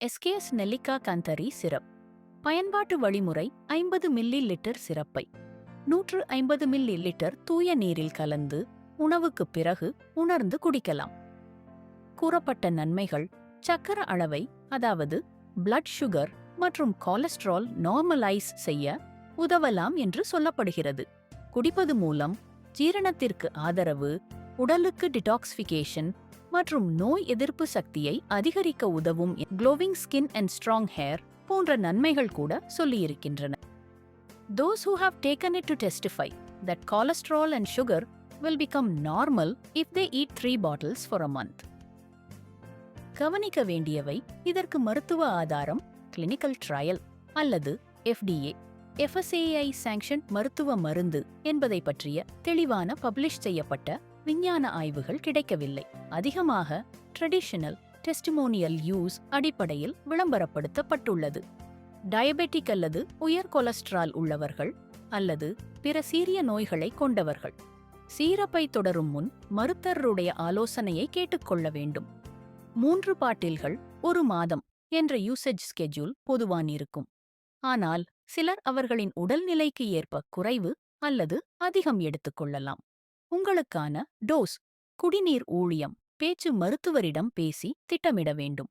SKS நெல்லிக்கா Khanderi syrup. பயன்பாட்டு வழிமுறை: 50 மில்லி லிட்டர் சிரப்பை 150 மில்லி லிட்டர் தூய நீரில் கலந்து உணவுக்குப் பிறகு உணர்ந்து குடிக்கலாம். கூறப்பட்ட நன்மைகள்: சக்கர அளவை, அதாவது பிளட் சுகர் மற்றும் கொலஸ்ட்ரால் நார்மலைஸ் செய்ய உதவலாம் என்று சொல்லப்படுகிறது. குடிப்பது மூலம் ஜீரணத்திற்கு ஆதரவு, உடலுக்கு டிடாக்சிஃபிகேஷன் மற்றும் நோய் எதிர்ப்பு சக்தியை அதிகரிக்க உதவும். Glowing skin and strong hair போன்ற நன்மைகள் கூட சொல்லியிருக்கின்றன. Those who have taken it to testify that cholesterol and sugar will become normal if they eat 3 bottles for a month. கவனிக்க வேண்டியவை: இதற்கு மருத்துவ ஆதாரம், கிளினிக்கல் ட்ரையல் அல்லது FDA FSAI சாங்ஷன் மருத்துவ மருந்து என்பதை பற்றிய தெளிவான பப்ளிஷ் செய்யப்பட்ட விஞ்ஞான ஆய்வுகள் கிடைக்கவில்லை. அதிகமாக ட்ரெடிஷனல் டெஸ்டிமோனியல் யூஸ் அடிப்படையில் விளம்பரப்படுத்தப்பட்டுள்ளது. டயபெட்டிக் அல்லது உயர் கொலஸ்ட்ரால் உள்ளவர்கள் அல்லது பிற சீரிய நோய்களை கொண்டவர்கள் சீரப்பை தொடரும் முன் மருத்துவருடைய ஆலோசனையை கேட்டுக்கொள்ள வேண்டும். 3 பாட்டில்கள் 1 மாதம் என்ற யூசேஜ் ஸ்கெட்யூல் பொதுவானிருக்கும். ஆனால் சிலர் அவர்களின் உடல்நிலைக்கு ஏற்ப குறைவு அல்லது அதிகம் எடுத்துக்கொள்ளலாம். உங்களுக்கான டோஸ்: குடிநீர் ஊழியம் பேச்சு மருத்துவரிடம் பேசி திட்டமிட வேண்டும்.